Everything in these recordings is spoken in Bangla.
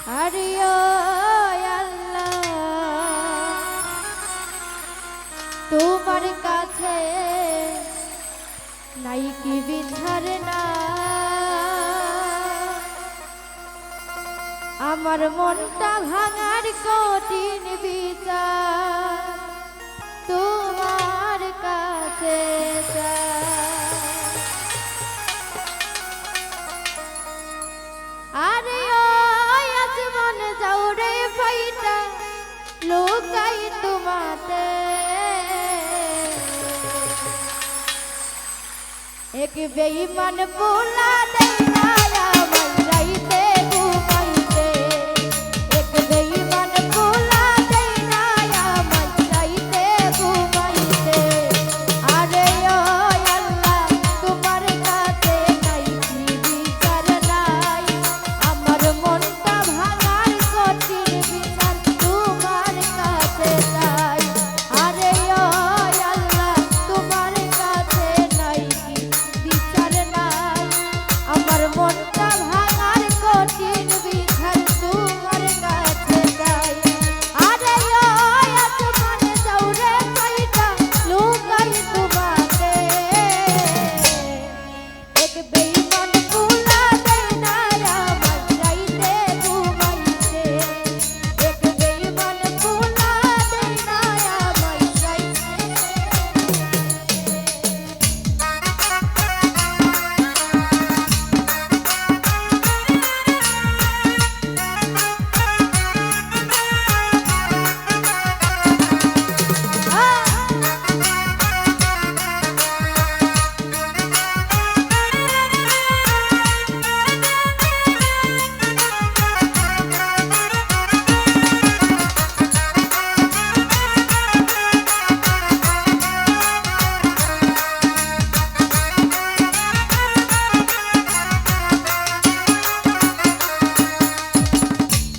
আরে ও আল্লাহ, তোমার কাছে নাই কি বিচার না, আমার মনটা ভাঙার কঠিন বিচার তোমার কাছে আরে ও আসমান যাও রে ফাইটা লোকাই তোমাতে এক বেঈমান পোলা দেই না আমার রাইতে ঘুমাইতে এক বেঈমান পোলা দেই না আমার রাইতে ঘুমাইতে আরে ও আল্লাহ তোমার কাছে নাই কি বিচার নাই আমার মনটা ভাঙার কঠিন বিচার তোমার কাছে চাই আরে ও আল্লাহ তোমার কাছে নাই কি বিচার নাই আমার মনটা ভাঙার কঠিন বিচার তোমার কাছে চাই আরে ও আসমানে যাও রে কইটা লুকাই তোমাকে এক বেঈমান পোলা দেই না আমার রাইতে ঘুমাইতে এক বেঈমান পোলা দেই না আমার রাইতে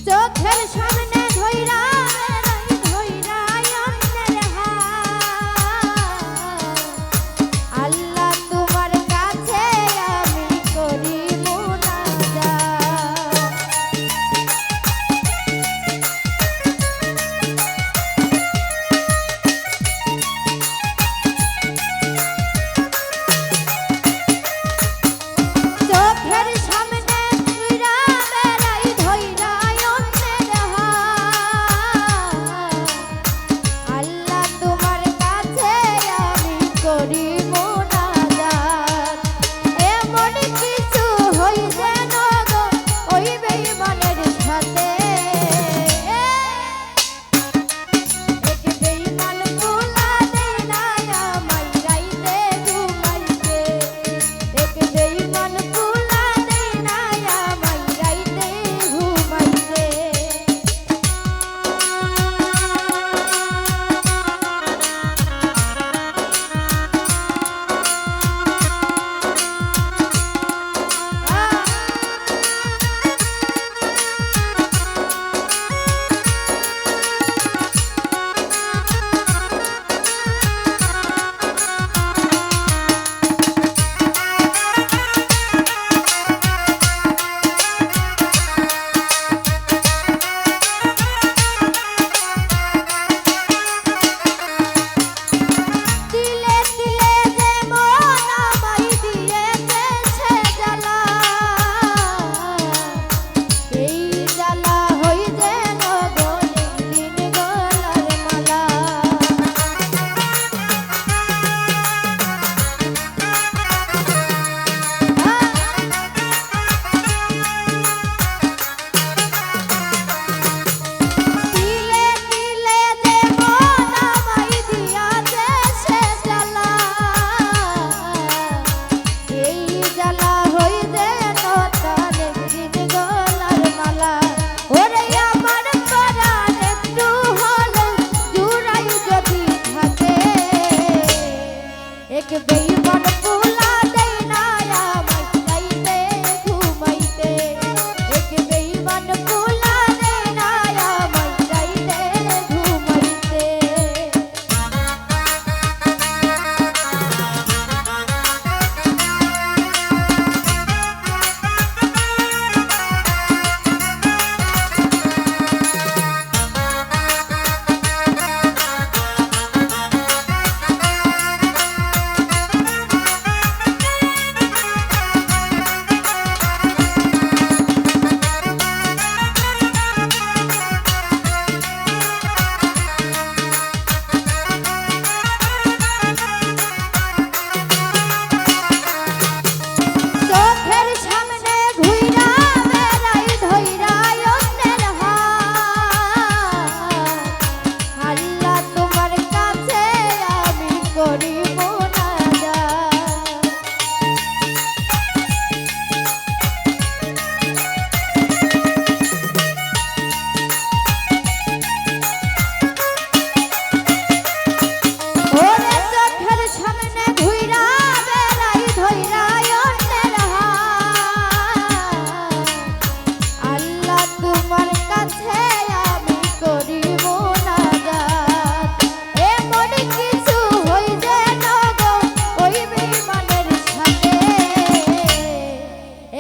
চোখের সামনে ধইরা ধইরা অন্যের হাত আল্লাহ তোমার কাছে আমি করি মুনাজাত চোখের সামনে ধইরা বেড়াই ধইরা অন্যের হাত আল্লাহ তোমার কাছে আমি করি মুনাজাত এমন কিছু হই যেন গো ওই বেঈমানের সাথে এক বেঈমান পোলা দেই না আমায় রাইতে ঘুমাইতে এক বেঈমান পোলা দেই না আমায় রাইতে ঘুমাইতে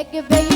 এক বেঈমান